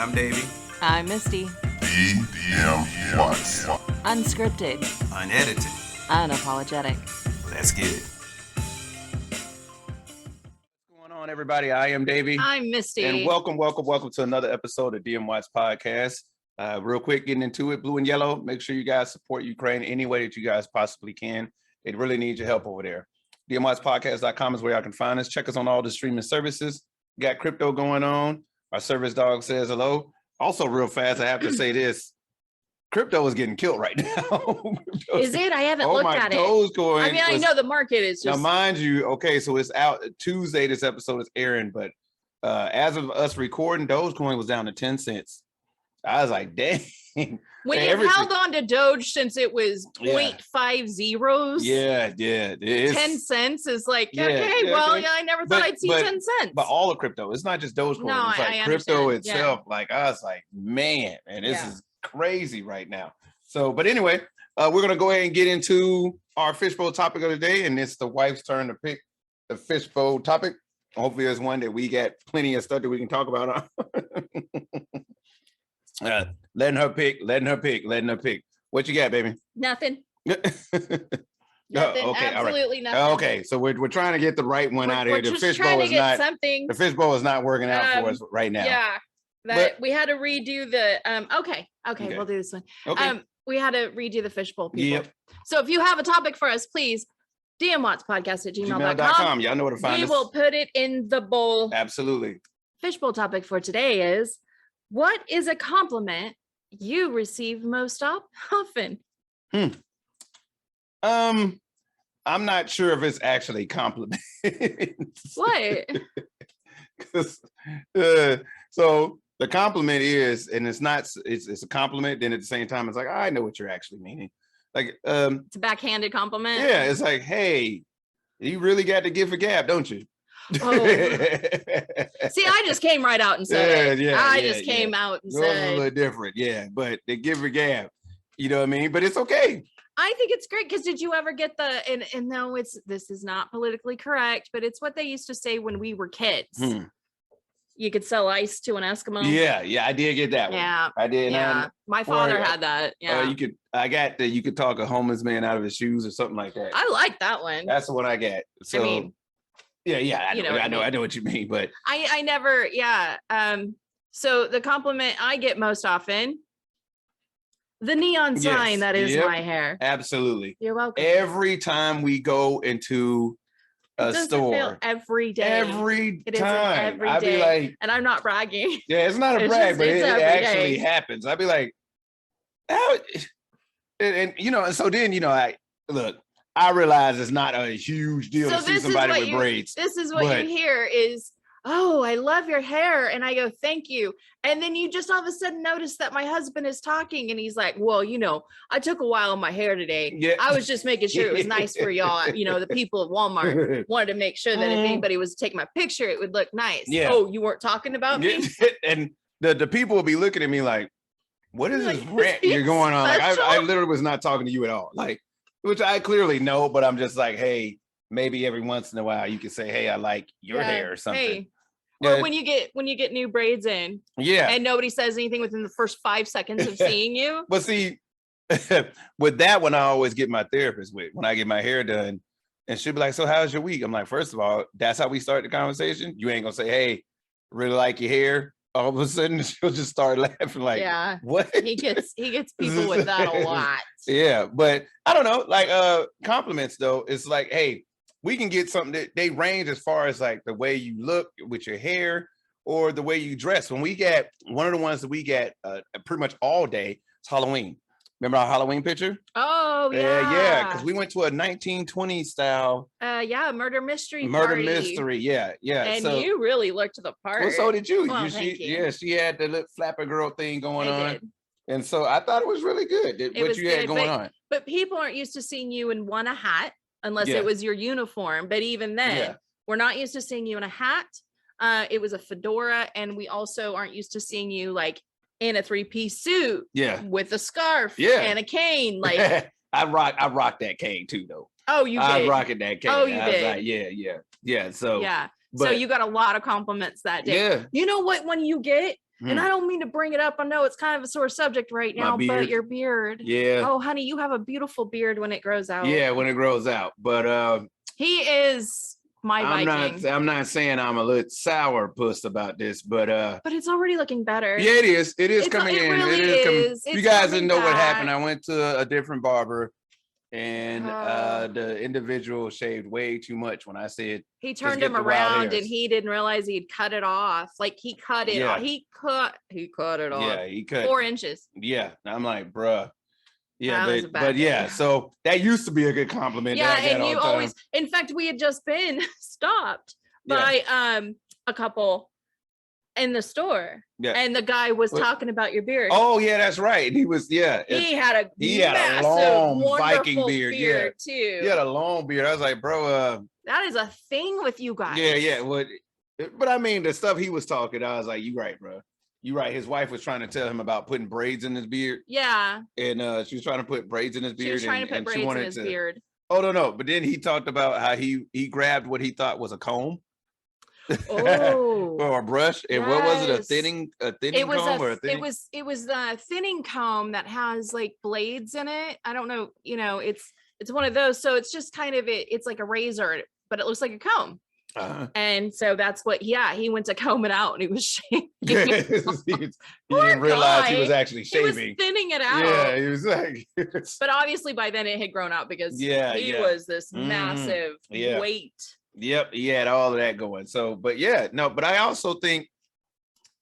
I'm Davey. I'm Misty. DM Watts. Unscripted. Unedited. Unapologetic. Let's get it. What's going on, everybody? I am Davey. I'm Misty. And welcome to another episode of DM Watts Podcast. Real quick, getting into it, blue and yellow. Make sure you guys support Ukraine any way that you guys possibly can. It really needs your help over there. DMWattsPodcast.com is where y'all can find us. Check us on all the streaming services. We got crypto going on. Our service dog says hello. Also, real fast, I have to say this. Crypto is getting killed right now. Is it? I haven't looked at it. I mean, I know the market is just... Now, mind you, okay, so it's out Tuesday. This episode is airing, but as of us recording, Dogecoin was down to 10 cents. I was like, dang. When you held on to Doge since it was 0.5 zeros. Yeah. 10 cents is like, I never thought I'd see 10 cents. But all of crypto, it's not just Dogecoin. No, it's like I crypto understand. itself. Like, I was like, man, this is crazy right now. So, but anyway, we're going to go ahead and get into our fishbowl topic of the day. And it's the wife's turn to pick the fishbowl topic. Hopefully there's one that we got plenty of stuff that we can talk about. Letting her pick. What you got, baby? Nothing. Nothing. Okay, absolutely nothing. Okay, so we're trying to get the right one out of here. The fishbowl is not working out for us right now. Yeah, we had to redo the okay, we'll do this one. Okay. We had to redo the fishbowl, people. Yep. So if you have a topic for us, please dmwattspodcast@gmail.com. Y'all know where to find us. We will put it in the bowl. Absolutely. Fishbowl topic for today is: what is a compliment you receive most often? I'm not sure if it's actually compliment. What? So the compliment is, and it's not, it's a compliment. Then at the same time, it's like, I know what you're actually meaning. Like, it's a backhanded compliment. Yeah, it's like, hey, you really got the gift of gab, don't you? Oh. See, I just came right out and said it. I just came out and said a little different, but the gift of gab, you know what I mean? But it's okay. I think it's great because did you ever get the and no, this is not politically correct, but it's what they used to say when we were kids. You could sell ice to an Eskimo. Yeah, I did get that one. Yeah, I did. Yeah, my father had that. Yeah, you could talk a homeless man out of his shoes or something like that. I like that one. That's the one I got. So, I mean, I know what you mean, but I never. Yeah. So the compliment I get most often. The neon sign that is my hair. Absolutely. You're welcome. Every time we go into a store. Every day. Every time. I'd be like, and I'm not bragging. Yeah, it's not a brag, but it actually happens. I'd be like, how? And so then, I realize it's not a huge deal to see somebody with braids. This is what you hear is, oh, I love your hair. And I go, thank you. And then you just all of a sudden notice that my husband is talking and he's like, well, I took a while on my hair today. Yeah. I was just making sure it was nice for y'all. The people at Walmart wanted to make sure that if anybody was to take my picture, it would look nice. Yeah. Oh, you weren't talking about me? And the people will be looking at me like, what is this rant you're going on? Like, I literally was not talking to you at all. Like, which I clearly know, but I'm just like, hey, maybe every once in a while you can say, hey, I like your hair or something. Hey. Or when you get new braids in, and nobody says anything within the first 5 seconds of seeing you. But see, with that one, I always get my therapist with when I get my hair done, and she'll be like, "So how's your week?" I'm like, first of all, that's how we start the conversation. You ain't gonna say, "Hey, really like your hair." All of a sudden, she'll just start laughing like, "What?" He gets people with that a lot. Yeah, but I don't know. Like compliments though, it's like, hey. We can get something that they range as far as like the way you look with your hair or the way you dress. When we get one of the ones that we get pretty much all day, it's Halloween. Remember our Halloween picture? Oh, yeah. Yeah, because we went to a 1920s style. Murder mystery mystery. Yeah. And you really looked the part. Well, so did you. Well, she had the little flapper girl thing going on. And so I thought it was really good what you had going on. But people aren't used to seeing you in a hat. Unless it was your uniform. But even then, we're not used to seeing you in a hat. It was a fedora. And we also aren't used to seeing you like in a 3-piece suit with a scarf and a cane. Like I rocked that cane too, though. Oh, you did? I rocking that cane. Oh, you did? Like, yeah. So so you got a lot of compliments that day. Yeah. You know what one you get? And I don't mean to bring it up. I know it's kind of a sore subject right now, but your beard. Yeah. Oh, honey, you have a beautiful beard when it grows out. Yeah, when it grows out. But he is my Viking. I'm not saying I'm a little sour puss about this, but it's already looking better. Yeah, it is. It is coming in. Really it is coming. It's you guys didn't know what happened. I went to a different barber, and the individual shaved way too much. When I said he turned him around and he didn't realize he'd cut it off. Like he cut it off. He cut it off. Yeah, he cut 4 inches. Yeah. I'm like, bruh. Yeah, but yeah, so that used to be a good compliment. Yeah, and you always, in fact, we had just been stopped by a couple in the store. Yeah. And the guy was talking about your beard. Oh, yeah, that's right. He was, yeah. He had a long Viking beard too. He had a long beard. I was like, bro, that is a thing with you guys. Yeah. But I mean, the stuff he was talking, I was like, you right, bro. You're right. His wife was trying to tell him about putting braids in his beard. Yeah. And she was trying to put braids in his beard. She was trying to put braids in his beard. Oh, no. But then he talked about how he grabbed what he thought was a comb. Oh. Or a brush. And what was it? A thinning comb or a thinning? It was the thinning comb that has like blades in it. I don't know. You know, it's one of those. So it's just kind of it's like a razor, but it looks like a comb. And so that's what he went to comb it out and he was shaving. he didn't realize he was actually shaving. He was thinning it out. Yeah, he was like but obviously by then it had grown out because he was this massive weight. Yep, he had all of that going. So, but I also think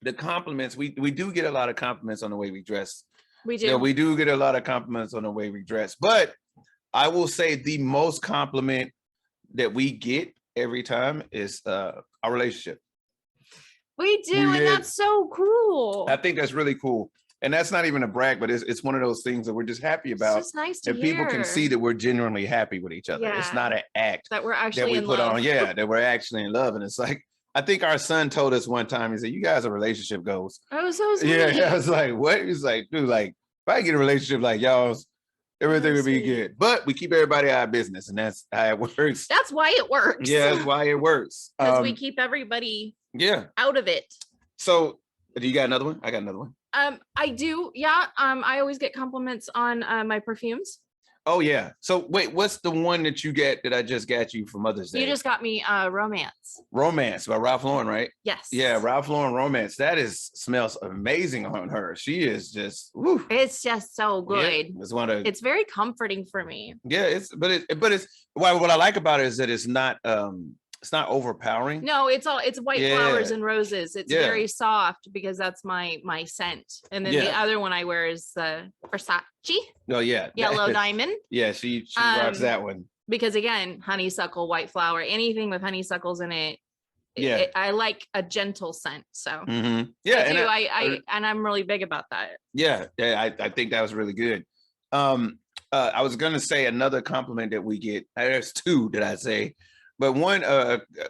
the compliments, we do get a lot of compliments on the way we dress. We do. Yeah, we do get a lot of compliments on the way we dress. But I will say the most compliment that we get every time is our relationship. We do, and that's so cool. I think that's really cool. And that's not even a brag, but it's one of those things that we're just happy about. It's just nice to hear. People can see that we're genuinely happy with each other. Yeah. It's not an act that we're actually that we put on. Yeah, that we're actually in love. And it's like, I think our son told us one time, he said, you guys are relationship goals. Oh, so sweet. Yeah, I was like, what? He's like, dude, like, if I get a relationship like y'all's, everything would be good. But we keep everybody out of business, and that's how it works. That's why it works. Yeah, that's why it works. Because we keep everybody out of it. So, do you got another one? I got another one. I do. Yeah. I always get compliments on my perfumes. Oh yeah. So wait, what's the one that you get that I just got you for Mother's Day? You just got me Romance. Romance by Ralph Lauren, right? Yes. Yeah, Ralph Lauren Romance. That smells amazing on her. She is just woo. It's just so good. Yeah, it's very comforting for me. Yeah, but what I like about it is that it's not overpowering. No, it's white flowers and roses. It's very soft because that's my scent. And then the other one I wear is Versace. Oh yeah, Yellow Diamond. Yeah, she rocks that one. Because again, honeysuckle, white flower, anything with honeysuckles in it. Yeah, I like a gentle scent. So yeah, and I'm really big about that. Yeah, I think that was really good. I was gonna say another compliment that we get. There's two that I say. But one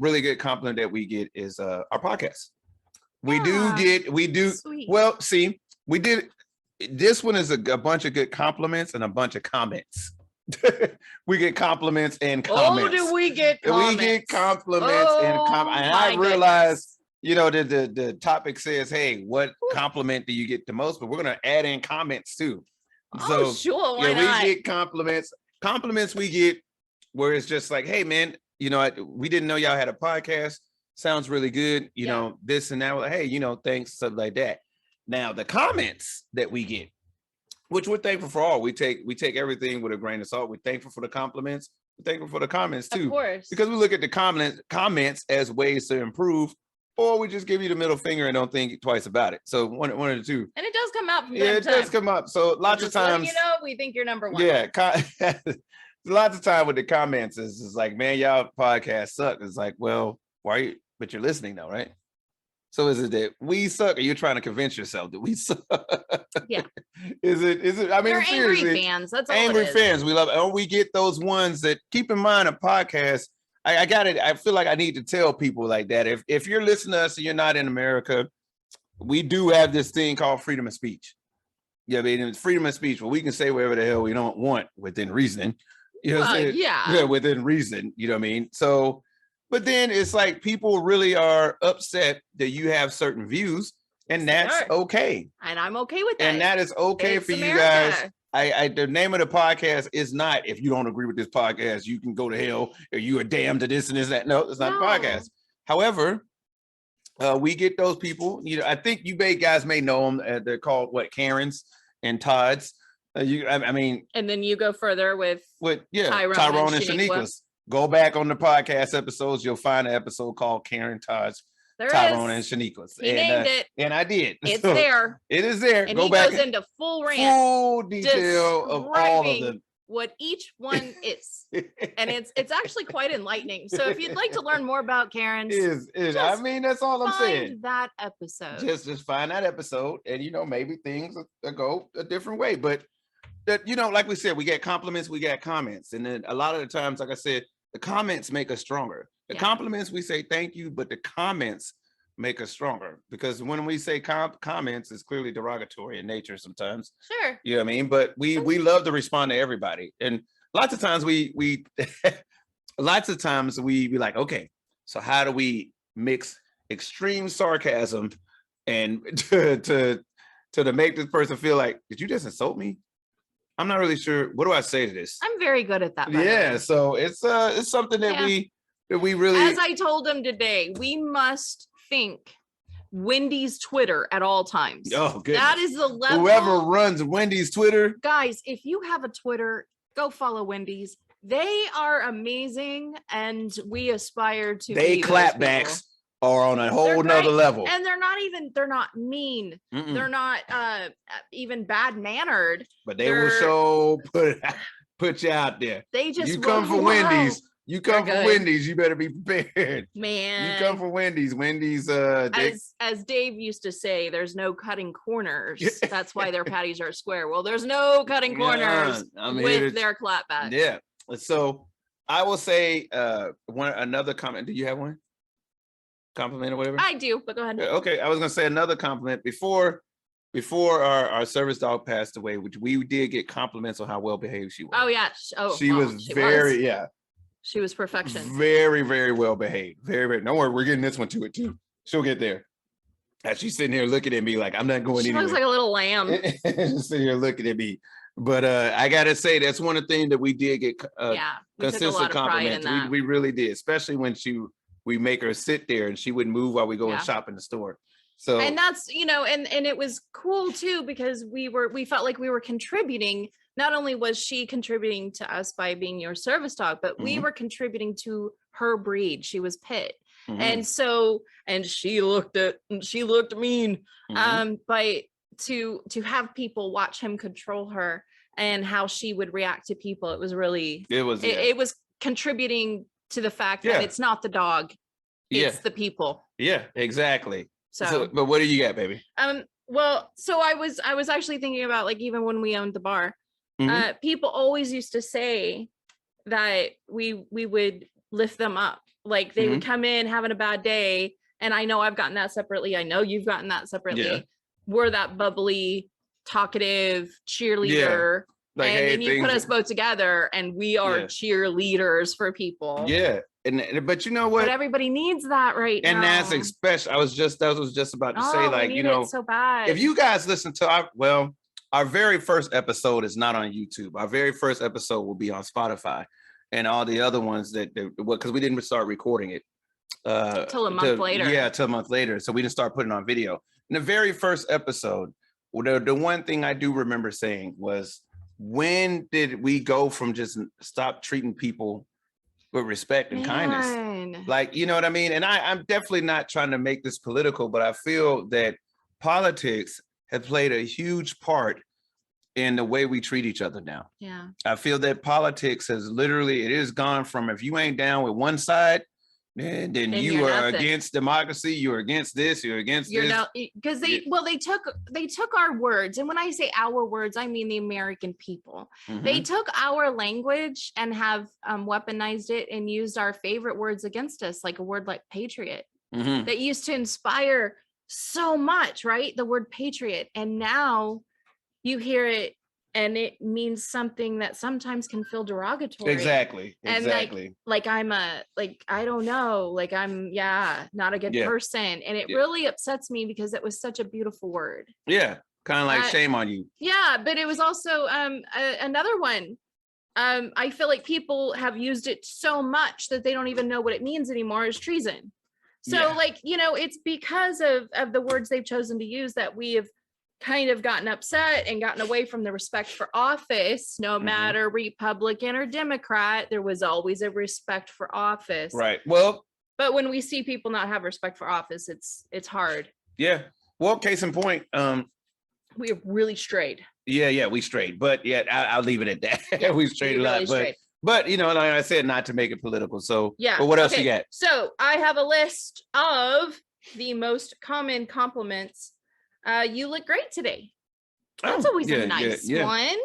really good compliment that we get is our podcast. We do. Sweet. Well, see, we did. This one is a bunch of good compliments and a bunch of comments. We get compliments and comments. Oh, do we get comments? We get compliments and comments. And I realize, the topic says, hey, what compliment do you get the most? But we're going to add in comments too. Oh, so, sure. Why not? We get compliments. Compliments we get where it's just like, hey, man, we didn't know y'all had a podcast. Sounds really good. You know, this and that. Hey, thanks, stuff like that. Now the comments that we get, which we're thankful for all. We take everything with a grain of salt. We're thankful for the compliments. We're thankful for the comments too. Of course. Because we look at the comments as ways to improve, or we just give you the middle finger and don't think twice about it. So one of the two. And it does come out from time to time. It does come up. So lots of times, we think you're number one. Yeah. Lots of time with the comments is like, man, y'all podcast suck. It's like, well, why are you? But you're listening though, right? So is it that we suck? Or you're trying to convince yourself that we suck? Yeah. Is it? I mean, we're angry fans. That's all. Angry fans. We love it. And we get those ones that keep in mind a podcast. I got it. I feel like I need to tell people like that. If you're listening to us and you're not in America, we do have this thing called freedom of speech. Yeah, I mean, it's freedom of speech. Well, we can say whatever the hell we don't want within reasoning. Within reason, you know what I mean? So, but then it's like people really are upset that you have certain views And that's Sure. okay. And I'm okay with that. And that is okay It's for you America. guys. I the name of the podcast is not, if you don't agree with this podcast, you can go to hell, or you are damned to this and this, that. No, it's not No. the podcast. However, we get those people. You know, I think you guys may know them. They're called what, Karens and Todds. I mean, And then you go further with Tyrone and Shaniqua's. Go back on the podcast episodes. You'll find an episode called Karen Todds, there Tyrone is. and Shaniqua's. He named it. And I did. It's So, there. It is there. And Go he back. goes into full rant Full detail of all of describing them. what each one is. And it's actually quite enlightening. So if you'd like to learn more about Karen's, is I just mean, that's all I'm saying. find that episode. Just find that episode, and maybe things will go a different way. But that, like we said, we get compliments, we get comments, and then a lot of the times, like I said, the comments make us stronger. The compliments, we say thank you, but the comments make us stronger, because when we say comments, it's clearly derogatory in nature sometimes. Sure. You know what I mean? But we love to respond to everybody, and lots of times we be like, okay, so how do we mix extreme sarcasm and to make this person feel like, did you just insult me? I'm not really sure. What do I say to this? I'm very good at that. by the Yeah, way. so it's something that we really. As I told him today, we must think Wendy's Twitter at all times. Oh, goodness. That is the level. Whoever runs Wendy's Twitter. Guys, if you have a Twitter, go follow Wendy's. They are amazing, and we aspire to. They be those clapbacks people. are on a whole They're nother great, level. and they're not mean. Mm-mm. They're not even bad mannered. But they will show put you out there. They just You come for roll Wendy's. out. You come They're for good. Wendy's. You better be prepared. Man. You come for Wendy's. Wendy's. As Dave used to say, there's no cutting corners. That's why their patties are square. Well, there's no cutting corners with their clapbacks. Yeah. So I will say another comment. Do you have one? Compliment or whatever? I do, but go ahead. Okay, I was gonna say another compliment before our service dog passed away, which we did get compliments on how well behaved she was. Oh yeah. She was very. She was perfection. Very, very well behaved. Very, very. Don't worry, we're getting this one to it too. She'll get there. As she's sitting here looking at me like, I'm not going She anywhere. looks like a little lamb. She's sitting here looking at me. But I gotta say, that's one of the things that we did get Yeah, we took a consistent lot of pride in compliments. that. We really did, especially when we make her sit there and she wouldn't move while we go and Yeah. shop in the store. So And that's, and it was cool too, because we felt like we were contributing. Not only was she contributing to us by being your service dog, but we Mhm. were contributing to her breed. She was pit. mhm, And she looked mean. mhm. But to have people watch him control her and how she would react to people, it was really It was it was contributing to the fact Yeah. that it's not the dog, it's the people. Yeah, exactly. So, So, but what do you got, baby? well, so I was actually thinking about, like, even when we owned the bar, Mhm. people always used to say that we would lift them up. Like they would Mm-hmm. come in having a bad day, and I know I've gotten that separately. I know you've gotten that separately. Yeah. We're that bubbly, talkative cheerleader. Like, and hey, then you put things- us both together, and we are Yeah. cheerleaders for people. Yeah, but you know what? But everybody needs that right now. And that's especially. I was just about to say, Oh, like, we need it so bad. if you guys listen to our very first episode is not on YouTube. Our very first episode will be on Spotify, and all the other ones because we didn't start recording it Till a month later. Yeah, till a month later. So we didn't start putting it on video. In the very first episode, the one thing I do remember saying was, when did we go from just stop treating people with respect and kindness? Man. Like, you know what I mean? And I'm definitely not trying to make this political, but I feel that politics has played a huge part in the way we treat each other now. Yeah. I feel that politics has it has gone from, if you ain't down with one side, then Then you you're are nothing. against democracy, you're against this, you're against You're this. not, because they took our words, and when I say our words, I mean the American people. They Mhm. took our language and have weaponized it and used our favorite words against us, like a word like patriot Mhm. that used to inspire so much, right? The word patriot. And now you hear it and it means something that sometimes can feel derogatory. Exactly. And like I'm I don't know, like I'm not a good person. And it really upsets me because it was such a beautiful word. Yeah. Kind of like shame on you. Yeah, but it was also another one. I feel like people have used it so much that they don't even know what it means anymore, is treason. So like, it's because of the words they've chosen to use that we have kind of gotten upset and gotten away from the respect for office. No matter Republican or Democrat, there was always a respect for office. Right. Well, but when we see people not have respect for office, it's hard. Yeah. Well, case in point, we have really strayed. Yeah, we strayed. But I'll leave it at that. We strayed a lot. Really but like I said, not to make it political. So but what else you got? So I have a list of the most common compliments. You look great today. That's always a nice one.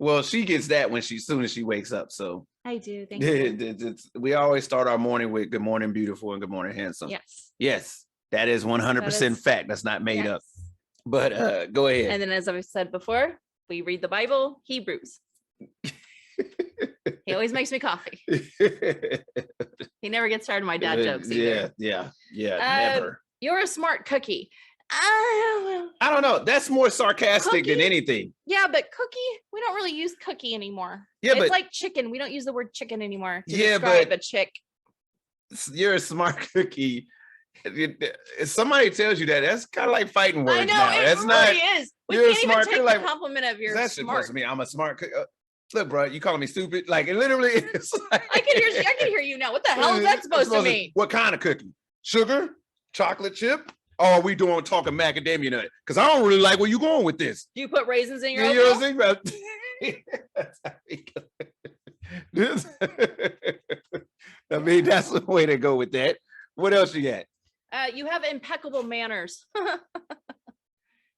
Well, she gets that soon as she wakes up. So I do. Thank you. We always start our morning with "Good morning, beautiful," and "Good morning, handsome." Yes, that is 100% fact. That's not made up. But go ahead. And then, as I've said before, we read the Bible, Hebrews. He always makes me coffee. He never gets tired of my dad jokes either. Yeah, never. You're a smart cookie. I don't know. That's more sarcastic than anything. Yeah, but cookie, we don't really use cookie anymore. Yeah, it's like chicken. We don't use the word chicken anymore to describe a chick. You're a smart cookie. If somebody tells you that, that's kind of like fighting words. I know, now. It really is. We can't even take the compliment of your that's supposed to mean I'm a smart cookie. Look, bro, you calling me stupid? Like, it literally is. Like, I can hear you now. What the hell is that supposed to mean? What kind of cookie? Sugar? Chocolate chip? Or are we talking macadamia nut? Because I don't really like where you going with this. Do you put raisins in your oatmeal? I mean, that's the way to go with that. What else you got? You have impeccable manners.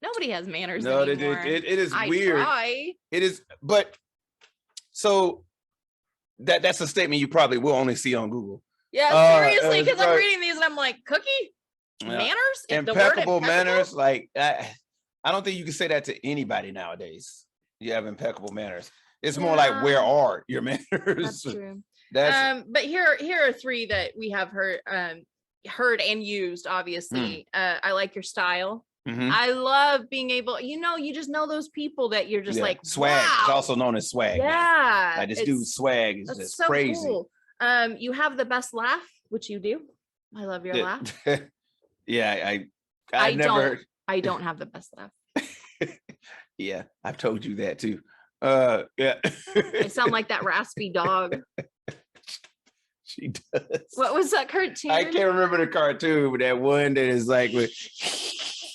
Nobody has manners anymore. It is weird. Try. It is, but so that's a statement you probably will only see on Google. Yeah, seriously, because I'm reading these and I'm like, cookie? Manners? Impeccable manners. Like, I don't think you can say that to anybody nowadays. You have impeccable manners. It's more like, where are your manners? That's true. But here are three that we have heard and used, obviously. I like your style. I love being able, you just know those people that you're just like, swag. Wow. It's also known as swag. Yeah. Like this dude's swag is just so crazy. Cool. You have the best laugh, which you do. I love your laugh. Yeah, I never. I don't have the best laugh. Yeah, I've told you that too. I sound like that raspy dog. She does. What was that cartoon? I can't remember the cartoon, but that one that is like with.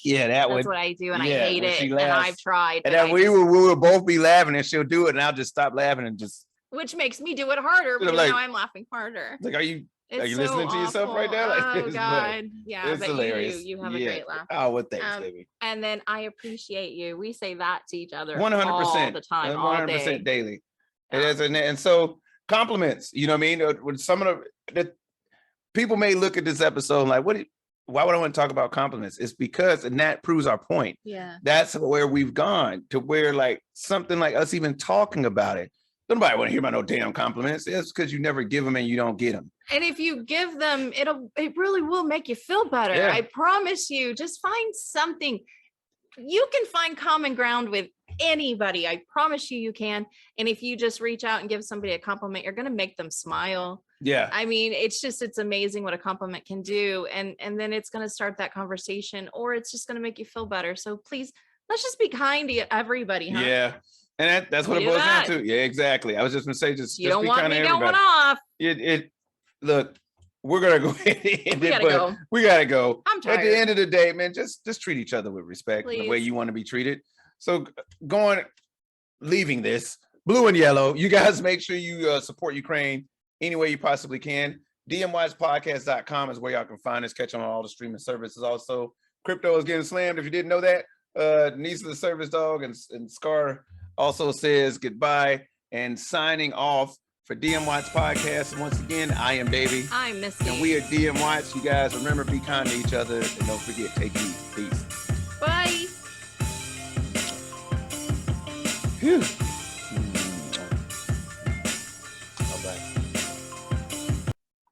Yeah, that one. That's what I do, and I hate it. And I've tried. And then we will both be laughing, and she'll do it, and I'll just stop laughing and just. Which makes me do it harder because now I'm laughing harder. Like, are you listening to yourself right now? Like, oh God, yeah, it's hilarious. You have a great laugh. Oh, well, thanks, baby. And then I appreciate you. We say that to each other 100% all the time, 100% daily. And so compliments. You know what I mean? With some of the people may look at this episode like, why would I want to talk about compliments? It's because, and that proves our point. Yeah, that's where we've gone to where like something like us even talking about it. Nobody want to hear about no damn compliments. It's because you never give them and you don't get them. And if you give them, it really will make you feel better. Yeah. I promise you, just find something. You can find common ground with anybody. I promise you can. And if you just reach out and give somebody a compliment, you're going to make them smile. Yeah. I mean, it's amazing what a compliment can do. And then it's going to start that conversation, or it's just going to make you feel better. So please, let's just be kind to everybody. Huh? Yeah. And that's what it boils down to. Yeah, exactly. I was just gonna say, just you don't be want kind me to going everybody. off. Look, we're gonna go ahead. We gotta go. I'm tired. At the end of the day, man, just treat each other with respect, the way you want to be treated. So leaving this, blue and yellow, you guys make sure you support Ukraine any way you possibly can. DMWatchPodcast.com is where y'all can find us, catch on all the streaming services. Also, crypto is getting slammed. If you didn't know that, niece of the service dog and Scar also says goodbye and signing off for DM Watch Podcast. And once again, I am Davey. I'm Misty. And we are DM Watch. You guys remember, be kind to each other and don't forget, take heed. Peace. Bye. Phew.